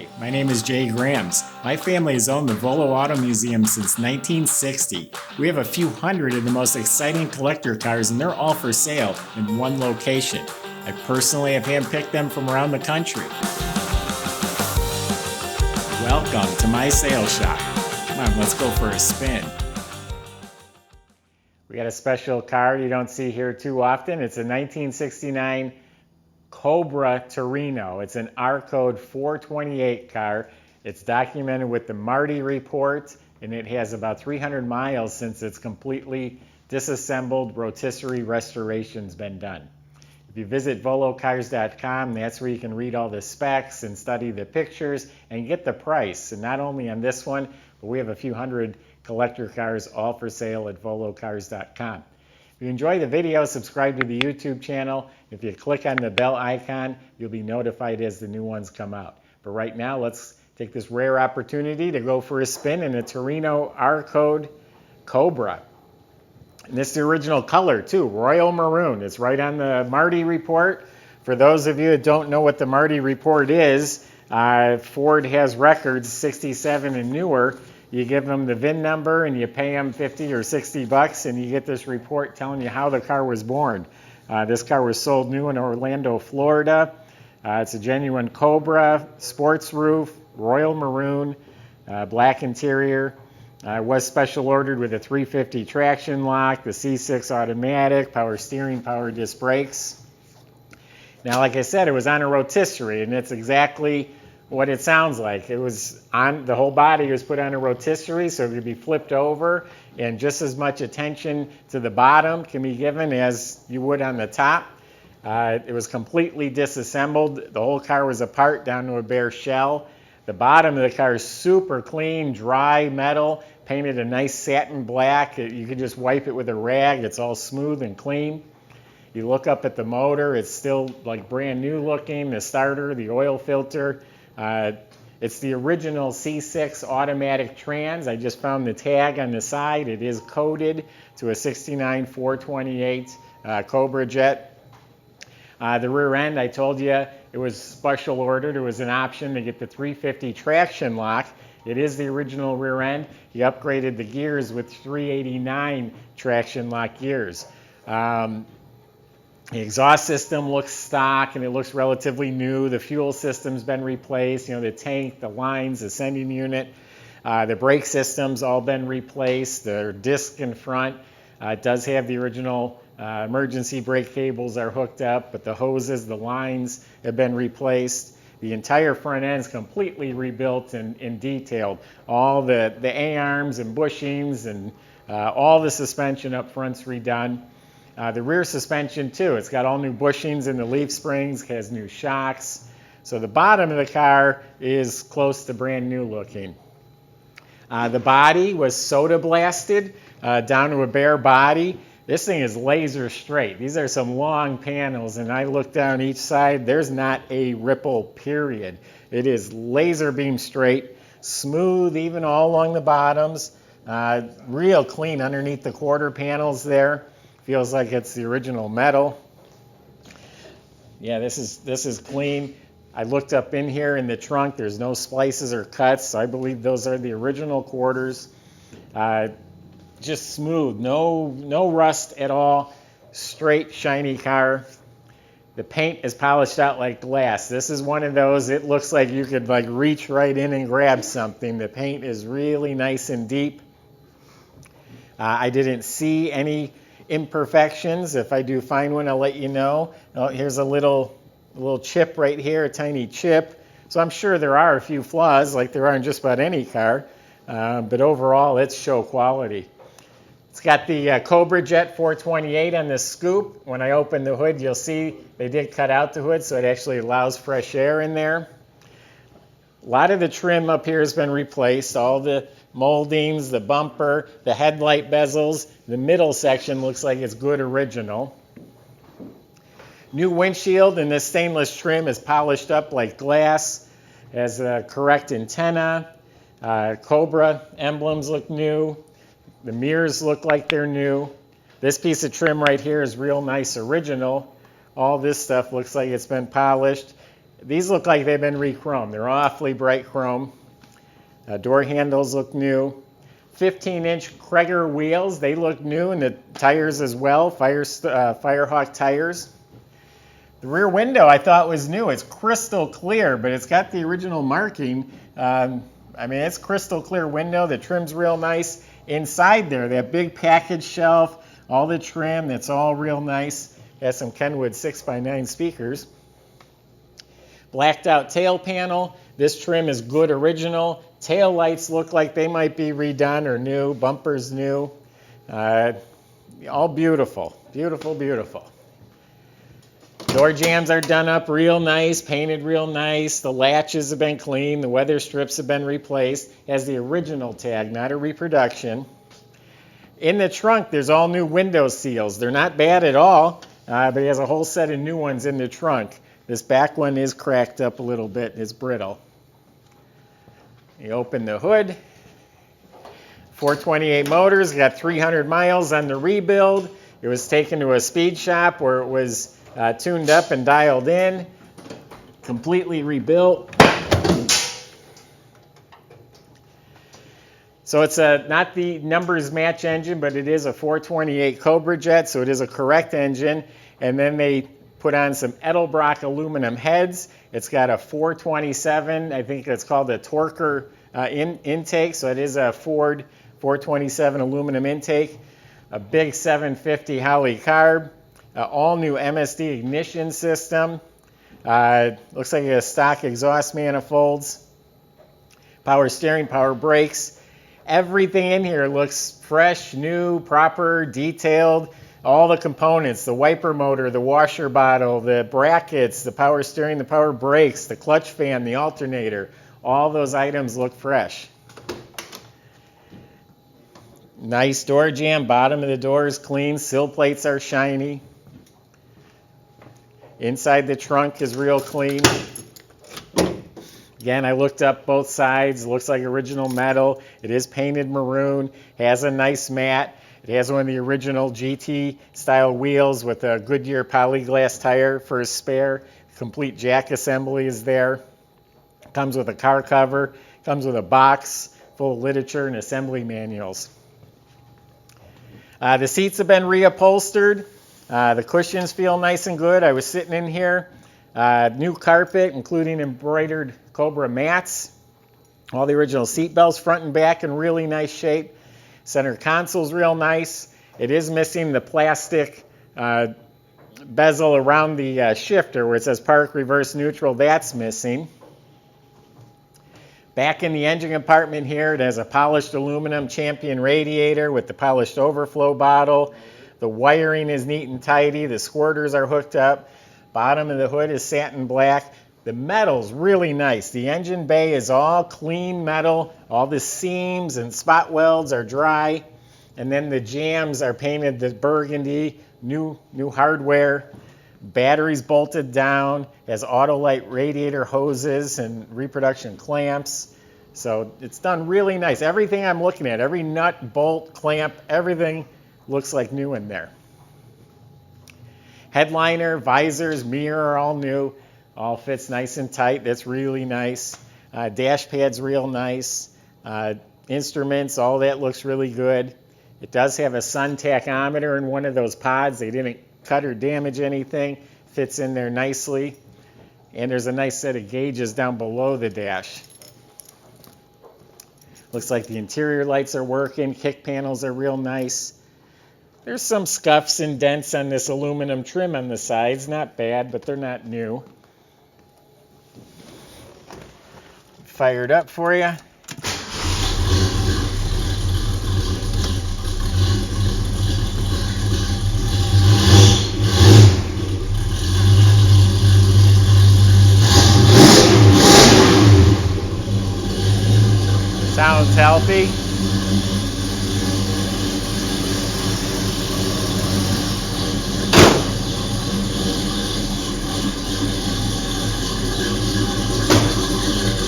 Hi, my name is Jay Grams. My family has owned the Volo Auto Museum since 1960. We have a few hundred of the most exciting collector cars and they're all for sale in one location. I personally have handpicked them from around the country. Welcome to my sales shop. Come on, let's go for a spin. We got a special car you don't see here too often. It's a 1969 Cobra Torino. It's an R code 428 car. It's documented with the Marti report, and it has about 300 miles since it's completely disassembled. Rotisserie restoration's been done. If you visit volocars.com, that's where you can read all the specs and study the pictures and get the price. And not only on this one, but we have a few hundred collector cars all for sale at volocars.com. If you enjoy the video, subscribe to the YouTube channel. If you click on the bell icon, you'll be notified as the new ones come out. But right now, let's take this rare opportunity to go for a spin in a Torino R code Cobra. And this is the original color too, Royal Maroon. It's right on the Marti report. For those of you that don't know what the Marti report is, Ford has records 67 and newer. You give them the VIN number and you pay them 50 or 60 bucks and you get this report telling you how the car was born. This car was sold new in Orlando, Florida. It's a genuine Cobra, sports roof, Royal Maroon, black interior. Was special ordered with a 350 traction lock, the C6 automatic, power steering, power disc brakes. Now, like I said, it was on a rotisserie, and it's exactly what it sounds like. It was on, the whole body was put on a rotisserie, so it could be flipped over, and just as much attention to the bottom can be given as you would on the top. It was completely disassembled. The whole car was apart down to a bare shell. The bottom of the car is super clean, dry metal, painted a nice satin black. You could just wipe it with a rag. It's all smooth and clean. You look up at the motor, it's still like brand new looking. The starter, the oil filter. It's the original C6 automatic trans. I just found the tag on the side. It is coded to a 69 428 Cobra Jet. The rear end, I told you, it was special ordered. It was an option to get the 350 traction lock. It is the original rear end. He upgraded the gears with 389 traction lock gears. The exhaust system looks stock and it looks relatively new. The fuel system's been replaced. You know, the tank, the lines, the sending unit. The brake system's all been replaced. The disc in front does have the original emergency brake cables are hooked up, but the hoses, the lines have been replaced. The entire front end is completely rebuilt and detailed. All the A-arms and bushings and all the suspension up front's redone. The rear suspension too, it's got all new bushings in the leaf springs, has new shocks. So the bottom of the car is close to brand new looking. The body was soda blasted down to a bare body. This thing is laser straight. These are some long panels, and I look down each side, there's not a ripple, period. It is laser beam straight, smooth even all along the bottoms, real clean underneath the quarter panels there. Feels like it's the original metal. Yeah, this is clean. I looked up in here in the trunk, there's no splices or cuts, so I believe those are the original quarters. Just smooth, no rust at all, straight, shiny car. The paint is polished out like glass. This is one of those, it looks like you could like reach right in and grab something. The paint is really nice and deep. I didn't see any imperfections. If I do find one, I'll let you know. Oh, here's a little chip right here, a tiny chip. So I'm sure there are a few flaws like there are in just about any car, but overall it's show quality. It's got the Cobra Jet 428 on the scoop. When I open the hood, you'll see they did cut out the hood, so it actually allows fresh air in there. A lot of the trim up here has been replaced. All the moldings, the bumper, the headlight bezels. The middle section looks like it's good original. New windshield, and this stainless trim is polished up like glass. Has a correct antenna. Cobra emblems look new. The mirrors look like they're new. This piece of trim right here is real nice original. All this stuff looks like it's been polished. These look like they've been rechromed. They're awfully bright chrome. Door handles look new. 15-inch Cragar wheels, they look new, and the tires as well, Firehawk tires. The rear window I thought was new. It's crystal clear, but it's got the original marking. I mean, it's crystal clear window. The trim's real nice. Inside there, that big package shelf, all the trim, that's all real nice. Has some Kenwood 6x9 speakers. Blacked out tail panel. This trim is good original. Tail lights look like they might be redone or new. Bumpers new. All beautiful. Beautiful, beautiful. Door jambs are done up real nice, painted real nice. The latches have been cleaned. The weather strips have been replaced. It has the original tag, not a reproduction. In the trunk, there's all new window seals. They're not bad at all, but he has a whole set of new ones in the trunk. This back one is cracked up a little bit. It's brittle. You open the hood. 428 motors, got 300 miles on the rebuild. It was taken to a speed shop where it was tuned up and dialed in, completely rebuilt. So it's not the numbers match engine, but it is a 428 Cobra Jet, so it is a correct engine. And then they put on some Edelbrock aluminum heads. It's got a 427, I think it's called a Torker intake, so it is a Ford 427 aluminum intake. A big 750 Holley carb. All new MSD ignition system. Looks like it has stock exhaust manifolds. Power steering, power brakes. Everything in here looks fresh, new, proper, detailed. All the components, the wiper motor, the washer bottle, the brackets, the power steering, the power brakes, the clutch fan, the alternator. All those items look fresh. Nice door jamb. Bottom of the door is clean. Sill plates are shiny. Inside the trunk is real clean. Again, I looked up both sides. Looks like original metal. It is painted maroon. Has a nice mat. It has one of the original GT style wheels with a Goodyear polyglass tire for a spare. Complete jack assembly is there. Comes with a car cover. Comes with a box full of literature and assembly manuals. The seats have been reupholstered. The cushions feel nice and good. I was sitting in here. New carpet, including embroidered Cobra mats. All the original seat belts, front and back, in really nice shape. Center console's real nice. It is missing the plastic bezel around the shifter where it says park, reverse, neutral. That's missing. Back in the engine compartment here, it has a polished aluminum Champion radiator with the polished overflow bottle. The wiring is neat and tidy. The squirters are hooked up. Bottom of the hood is satin black. The metal's really nice. The engine bay is all clean metal. All the seams and spot welds are dry. And then the jambs are painted the burgundy, new hardware. Batteries bolted down. Has Autolite radiator hoses and reproduction clamps. So it's done really nice. Everything I'm looking at, every nut, bolt, clamp, everything looks like new in there. Headliner, visors, mirror are all new. All fits nice and tight. That's really nice. Dash pad's real nice. Instruments, all that looks really good. It does have a sun tachometer in one of those pods. They didn't cut or damage anything. Fits in there nicely. And there's a nice set of gauges down below the dash. Looks like the interior lights are working. Kick panels are real nice. There's some scuffs and dents on this aluminum trim on the sides. Not bad, but they're not new. Fired up for you. Sounds healthy.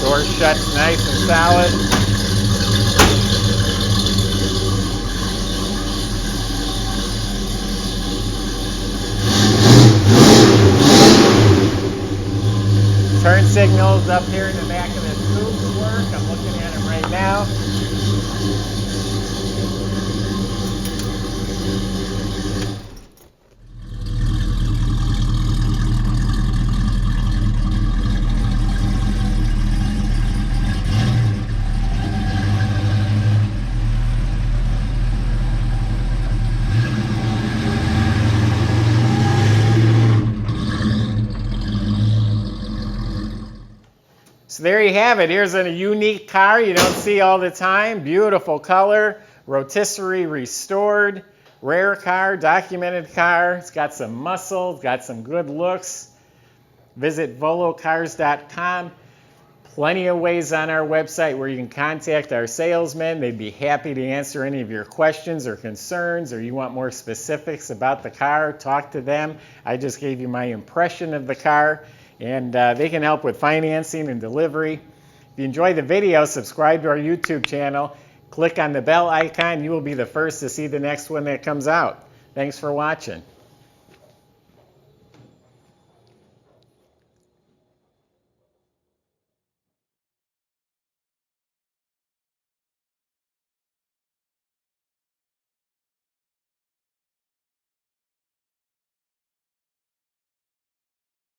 Door shuts nice and solid. signals up here in the back of the coupe work. I'm looking at them right now. So there you have it. Here's a unique car you don't see all the time. Beautiful color, rotisserie restored, rare car, documented car. It's got some muscle, it's got some good looks. Visit volocars.com. Plenty of ways on our website where you can contact our salesmen. They'd be happy to answer any of your questions or concerns, or you want more specifics about the car, talk to them. I just gave you my impression of the car. And they can help with financing and delivery. If you enjoyed the video, subscribe to our YouTube channel. Click on the bell icon. You will be the first to see the next one that comes out. Thanks for watching.